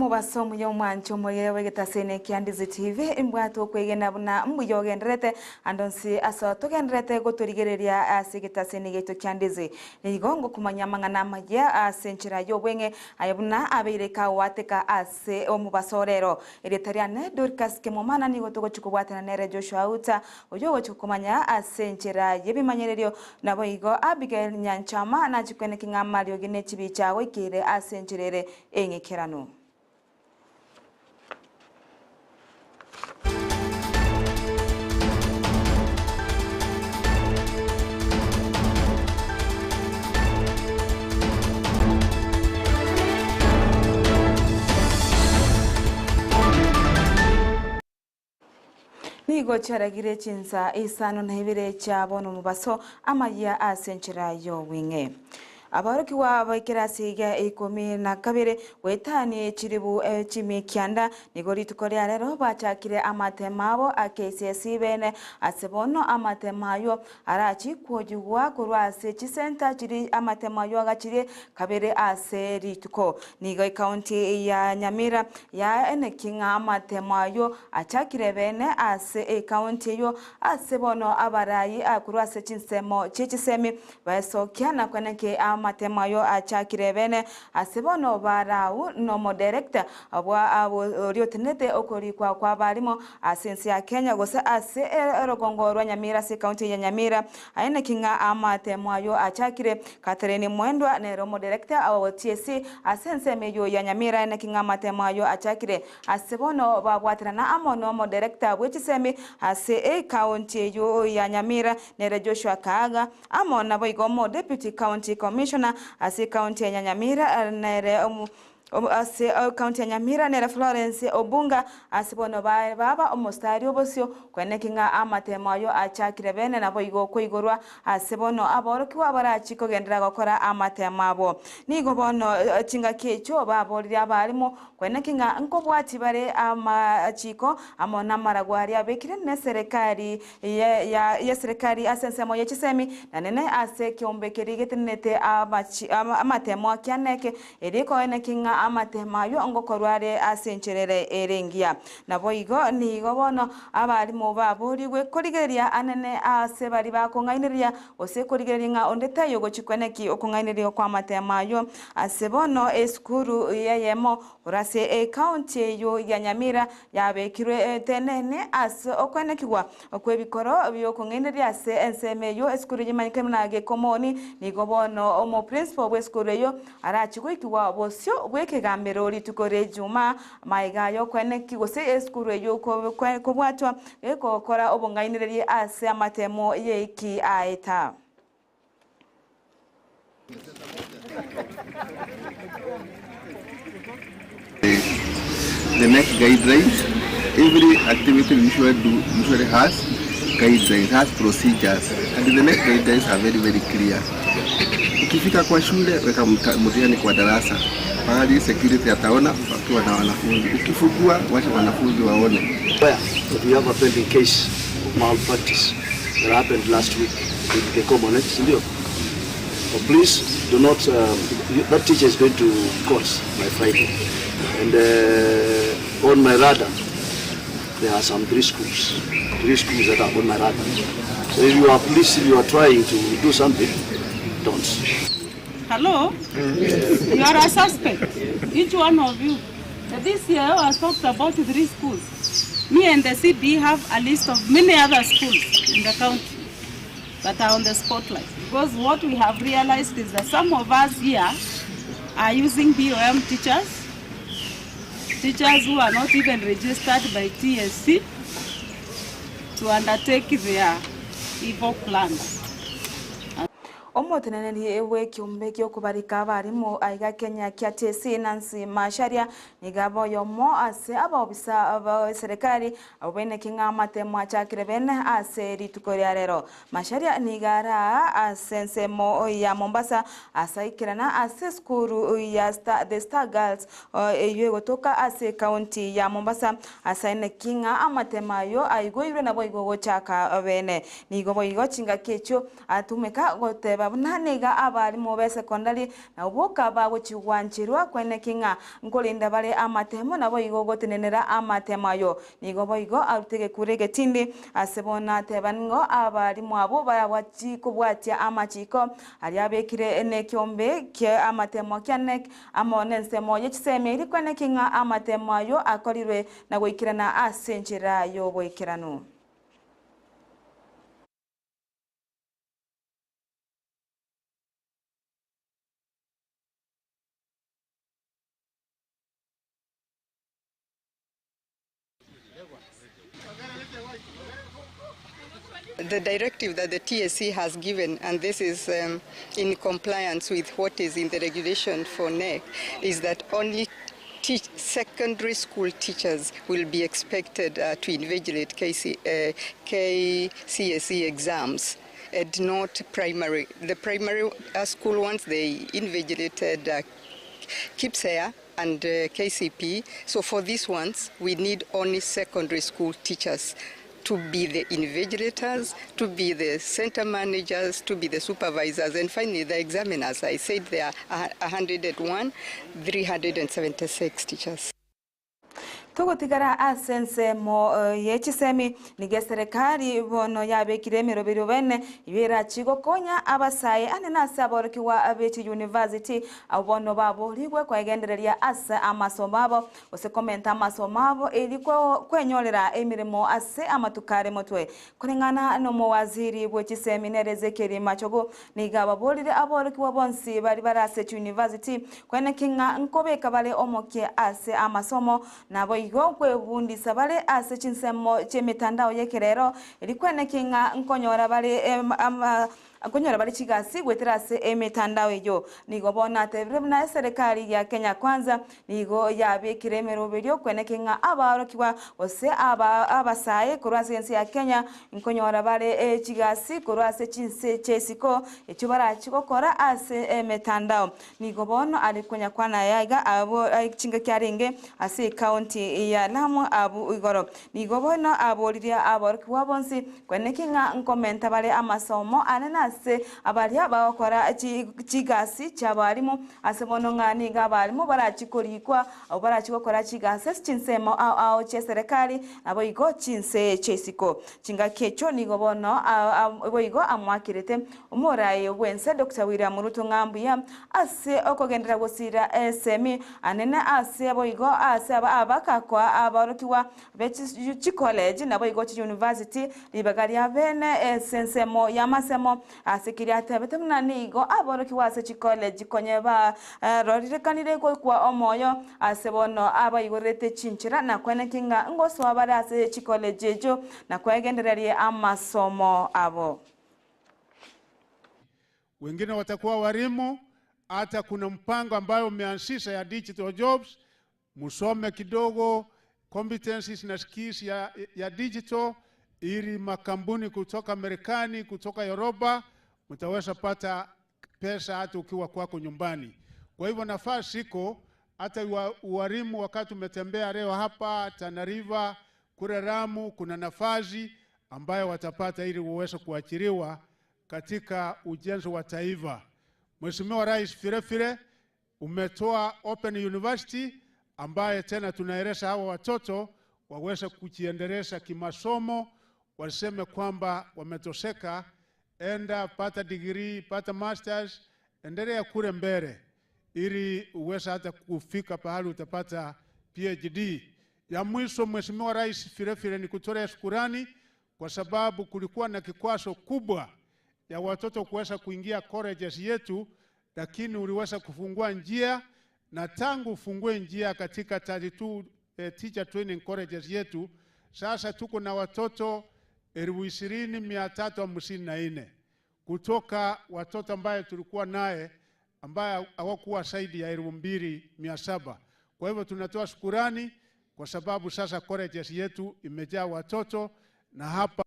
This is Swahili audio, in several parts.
Omubaso muyomwancho moyewe getasene Ndizi TV imbwato kwegena buna mbuyogenderete andonsi aso togenderete goturigereria asigetasene geto Ndizi nigongo kumanya mangana majya asenchira yobwenge ayabuna abireka wateka ase omubaso rero eretariane Dorcas Kemuma ni gotogo chukubwatana nere Joshua Auta oyogo chukumanya asenchira yebimanyererio nabo igo Abigail Nyanchama na chikwene kingamalio gine chibicha wekire asenchirere engekerano. Nigo charagire Chinsa Isano na Ibere chabono mubaso Amayia asenchira yo winge. Abaruki wa bakirasiga ikomi na kabere wetani chiribu chimi kianda nigori tukorea rero bachakire amatemabo akesesi bene asebono amatemayo arachi kwojugwa kurwase chisenta chiri amatemayo agachire kabere aseri tuko nigo county ya Nyamira ya enekinga amatemayo achakire bene ase county yo asebono abarayi akurwase chinsemo chichisemi basokiana kweneke matemayo achakire bene asebono barau no director abwa oriotenete okori kwa barimo asensi ya Kenya gose ase erogongo rwa Nyamira se county ya Nyamira aene kinga amatemayo achakire Catherine Mwendwa ne romo director awo TSC asense meyo ya Nyamira aene kinga amatemayo achakire asebono babwatirana amono mo director bwechisemi ase county yo ya Nyamira ne Joshua Kaga amona boigomo deputy county commissioner ase county ya Nyamira nere ase county ya Nyamira nere Florence Obunga asebono baba omostari obosio kwenekinga amatemayo achakire bene nabo igo kwigorwa asebono aboroki wabarachi kogendera gukora amatemabo nigo bono chinga kecho baborira abarimo kwenekinga nkobwati bare amachiko amona maragwari abekire ne serikali ya serikali asensemo yechisemi nanene ase kiombekeri getenete amatemo akyaneke eriko enekinga amatemayo ngokorware asencherere erengia nabo igo nigo bono abarimo baboriwe korigeria anene ase bari bakongainiria ose korigeria ondetayo gochikweneki okongainiria kwa amatemayo asebono eskuru yeyemo urase county yo ya Nyamira yabekirwe tenene ase okwenekiwa okwebikoro byokongainiria ase ensemeyo eskuru yimanyike mnage komoni nigo bono omo principal bweskuru yo arachigwikiwa bosyo bwekegambero litukore juma maigayo kweneki gose eskuru yo kobwatwa ekokora obongainirie ase amatemo yeki aeta. The next guidelines, every activity usually has guidelines, has procedures, and the next guidelines are very clear. Ukifika kwa shule weka mtihani kwa darasa, mahali security ataona wakiwa na wanafunzi. Ukifungua wacha wanafunzi waone. We have a pending case of malpractice that happened last week with the common studio. Please do not, that teacher is going to court by Friday. And on my radar, there are some three schools that are on my radar. So if you are police, if you are trying to do something, don't. Hello? You are a suspect, each one of you. This year I talked about 3 schools. Me and the CB have a list of many other schools in the county that are on the spotlight. Because what we have realized is that some of us here are using BOM teachers who are not even registered by TSC to undertake their evil plans. Omotenene ni ewe kiumbeki okubarika abarimo aiga Kenya kyatesi Nancy Masharia nigabo yomo ase abobisa aba serikali abene kinga amatemo achakire bene ase ritukoria rero Masharia nigara asensemo ya Mombasa asaikirana ase skuru ya the Star Girls eyo gotoka ase county ya Mombasa asaine kinga amatemayo aigoire nabo igogo chaka bene nigo boigo chinga kecho atumeka goteba babunaniga abarimu be secondary na ubuka baguchigwanchirwa kwenekinga nkolinda bale amatemo nabo igogotenenera amatemayo nigo boigo arutege kurege tindi asebona tebango abarimu abo bawachi kubwatia amachiko ali abekire ne kyombe ke amatemo kyanek amonense moye chiseme iri kwenekinga amatemayo akolirwe na goikirana asenchera yo boikirano. The directive that the TSC has given, and this is in compliance with what is in the regulation for NEC, is that only secondary school teachers will be expected to invigilate KCSE exams and not primary. The primary school ones, they invigilated Kisii and KCP. So for these ones, we need only secondary school teachers to be the invigilators, to be the center managers, to be the supervisors, and finally the examiners. I said there are 101, 376 teachers. Tugutigara asense mo yechisemi nige serikali bono yabekire mirobiro bene ibera chigo konya abasaye ane nasaboroki wa abeti university abono babo ligwe kwegendereria ase amasomo abo ose komenta amasomo abo eliko kwenyolera emirimo ase amatukare motwe kurengana no mo waziri bwechisemi nerezekeri machogo niga babolire aboroki wa bonsi bari barase university kwene kinga nkobeka bale omoke ase amasomo nabo igo kwebundi sabale ase Chinsa chemitandao yekerero elikwenekinga nkonyora bale akonyora bali chigasi gweterase emitandao ejo nigo bona tebire na serikali ya Kenya kwanza nigo yabekire merobelyo kwenekinga abarokiwa ose abasaye kurwase yensi ya Kenya nkonyora bale chigasi kurwase Chinsa chesiko echubara chikokora ase emitandao nigo bono alikonya kwana yaga abo chinga kyaringe ase county ya Lamu abu igoro nigo bono aboliria abarokiwa bonsi kwenekinga nkomenta bale amasomo anena se abalia bakora chigasi cyabarimu asebono ngani ngabarimu barachikorikwa abo barachikokora chigasi chinsemo ao che serikali abo igo chinse chesiko chinga kecho nigo bono abo igo amwakirete umuraye wense Dr. William Ruto ngambuya ase okogendera gosira SME anene ase abo igo ase abakakwa abarokiwa bechi college nabo igo chi university libagari abene sensemo yamasemo asekiria tebete mnanigo aboroki wase chi college konyeba rorirekanire kwa omoyo asebono abayigorete chinchira na kwenekinga ngoso abarase chi college ejo na kwegendererie amasomo abo. Wengine watakuwa walimu, hata kuna mpango ambayo umeanzisha ya digital jobs, musome kidogo competencies na skills ya digital ili makampuni kutoka Marekani, kutoka Europa mtaweza pata pesa hata ukiwa kwako nyumbani. Kwa hivyo nafasi iko hata walimu wakati umetembea leo hapa Tana River, kule Lamu kuna nafasi ambayo watapata ili uweze kuachiriwa katika ujenzi wa taifa. Mheshimiwa Rais Firefire umetoa Open University ambaye tena tunaeleza hawa watoto waweze kujiendeleza kimasomo, waseme kwamba wametoseka, enda pata degree, pata masters, endelea kule mbele ili uweze hata kufika pahali utapata PhD. Ya mwisho Mheshimiwa Rais Firefire ni kutolea shukrani kwa sababu kulikuwa na kikwazo kubwa ya watoto kuweza kuingia colleges yetu, lakini uliweza kufungua njia, na tangu ufungue njia katika 32 teacher training colleges yetu sasa tuko na watoto 20,354 kutoka watoto ambaye tulikuwa naye ambaye hawakuwa zaidi ya 2,700. Kwa hivyo tunatoa shukrani kwa sababu sasa colleges yetu imejaa watoto na hapa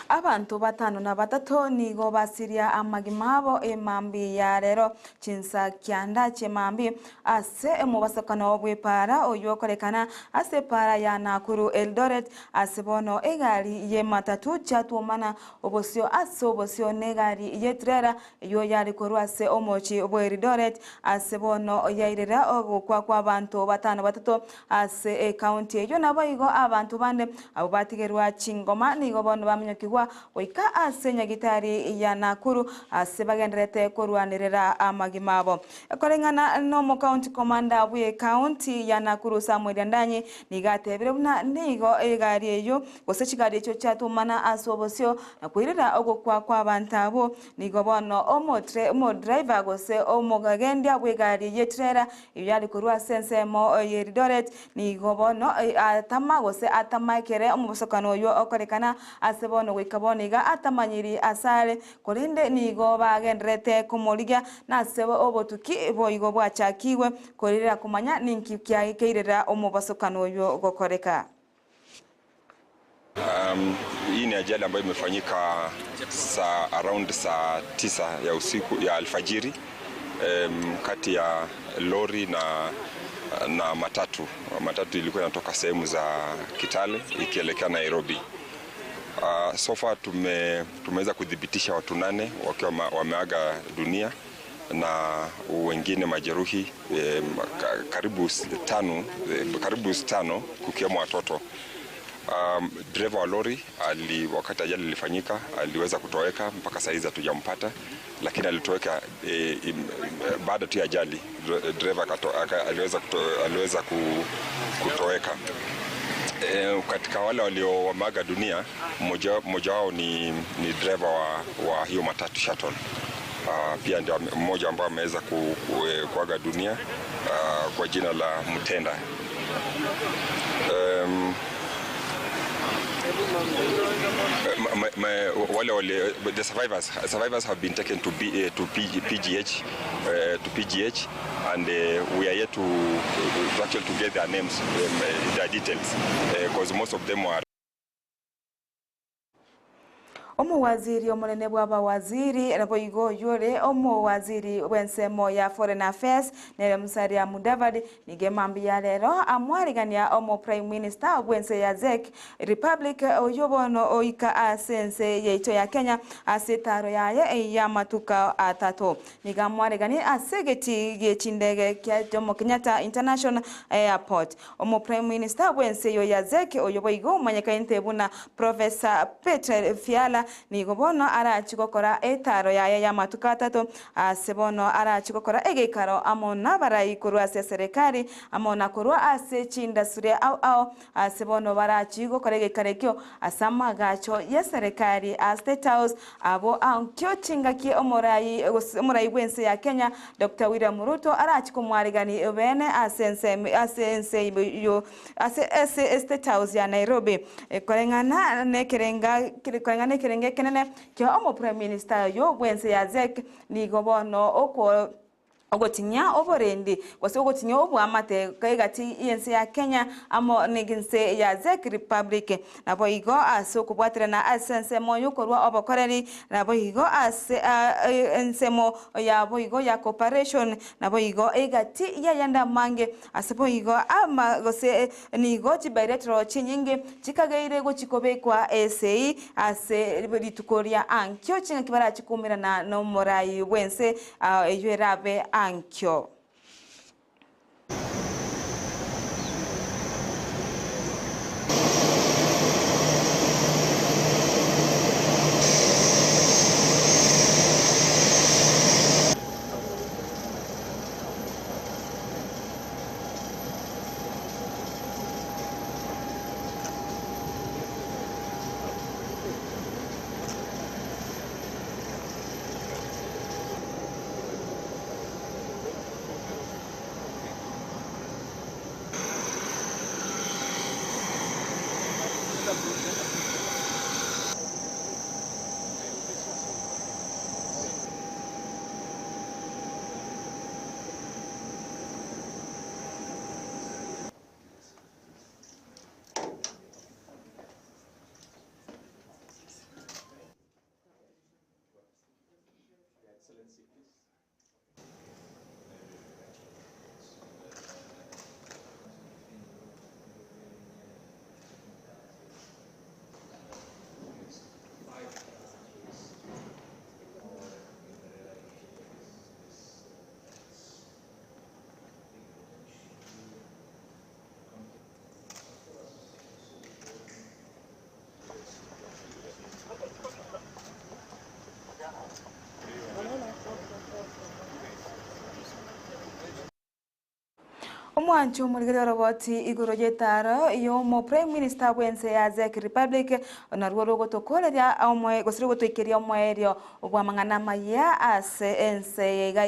abantu batano na batatu nigo basiria amagimabo emambi ya rero Chinsa kianda chemambi ase mubasakano obwepara oyokorekana ase para ya Nakuru Eldoret ase bono egari ye matatu chatumana obosio ase obosio negari ye trera yo yari korwa ase omochi obwe Eldoret ase bono yairera ogukwa kwa abantu batano batatu ase county yo nabo igo abantu bane abo batigerwa chingoma nigo bono bamenyokigwa oika ase nyagitari ya Nakuru ase bagenderete korwanirira amagimabo ekorengana no mo county commander bwe county ya Nakuru Samuel Ndanyi nigatebire buna nigo egari eyo gose chigari echo chatumana ase obosio nakwirira ogukwa kwa bantabo nigo bono mo driver gose omogagendia bwe gari ye trailer yali korwa sensemo Eldoret nigo bono atama gose atamakere omubosokano yo okorekana ase bono kaboniga atamanyiri asale korinde nigo bagenderete kumuriga nasebe obotuki boigo bwachakiwe korira kumanya ninki kyaikeirera omubasokano yo gokoreka. Hii ni ajali ambayo imefanyika around saa 9 ya usiku ya alfajiri kati ya lori na matatu. Matatu ilikuwa inatoka sehemu za Kitale ikielekea Nairobi. So far tumeweza kudhibitisha watu 8 wakiwa wameaga dunia na wengine majeruhi karibu 5 kukiwemo watoto. Driver wa lori wakati ajali ilifanyika aliweza kutoweka, mpaka saa hizi hatujampata, lakini alitoweka baada tu ya ajali. Driver aliweza kutoweka. Katika wale waliomaga dunia mmoja wao ni driver wa hiyo matatu shuttle. Pia ndio mmoja ambaye ameweza kuaga dunia kwa jina la Mtenda. The survivors have been taken to PGH and we are yet to actually to get their names, their details, because most of them were. Omuwaziri omunene bw'abawaziri raboigo yore omuwaziri wensemo ya Foreign Affairs nere Musalia Mudavadi nigemambi ya lero amwarigania omu Prime Minister bwense ya ZEC Republic oyobono oika asense yeito ya Kenya asetaro yaye ya matuka atatu nigamwarigani asegeti yechindege kya Jomo Kenyatta International Airport omu Prime Minister bwense yo ya ZEC oyoboigo manyakainte buna Professor Peter Fiala nigo bono arachigokora etaro ya matuka atatu asebono arachigokora egekaro amona barayikuru ase serikali amona kurwa ase chindasure au asebono barachigokora egekarekyo asama gacho ya serikali a State House abo ankyo chingaki omorai bwense ya Kenya Dr. William Ruto arachikomwarigani bene asense yo ase State House ya Nairobi korengana nekerenga kenene kyo omo Prime Minister yo bwense ya ZEC nigo bono ogotinya oborendi wase ogotinya obwamate kaigati yense ya Kenya amo neginse ya ZEC Republic nabo igo aso kubwatira na asense moyo korwa obokoreri nabo igo ase ensemo ya boigo ya cooperation nabo igo egati ya yanda mange asebo igo ama gose nigo chibiretro chinyinge chikageire go chikobekwa SAE ase litukoria ankyo chinga kibara chikumira na no morai wense yerabe ankyo. Mwancho muligere roboti igoro jetaro yo mo prime minister wense ya Czech Republic na ruoro gotokoleria omwe gosiri gotoikeria omwerio obwa mangana maya ase ense ga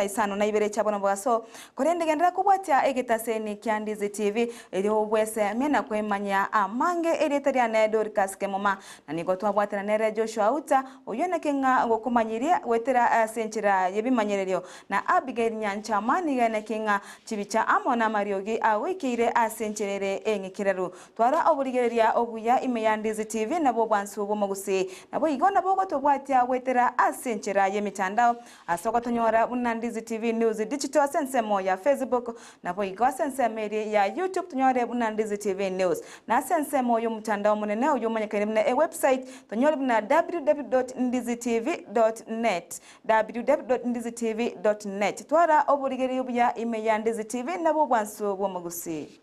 Isano na Ibere chabona bwaso korende gendera kubwatia egitaseni kya Ndizi TV elio bwese mena kwemanya amange eretaria na Dorcas Kemuma na nigotwa bwatira nere Joshua Auta oyone kenga ngokumanyiria wetera senchira yebimanyererio na Abigail Nyanchamani gane kenga chibicha amona mariogi awikire asencherere engikiraru twara oburigereria obuya ime ya Ndizi TV nabo bwansu bo Gusii nabo igona bogo tobwatia wetera asenchera yemitandao asokotonyora buna Ndizi TV news digital sensemo ya Facebook nabo igwa sensemo ya YouTube tonyore buna Ndizi TV news na sensemo yo mtandao munene uyo manyekere na website tonyore buna www.ndizitv.net www.ndizitv.net twara oburigereria obuya ime ya Ndizi TV nabo bwansu bo Gusii.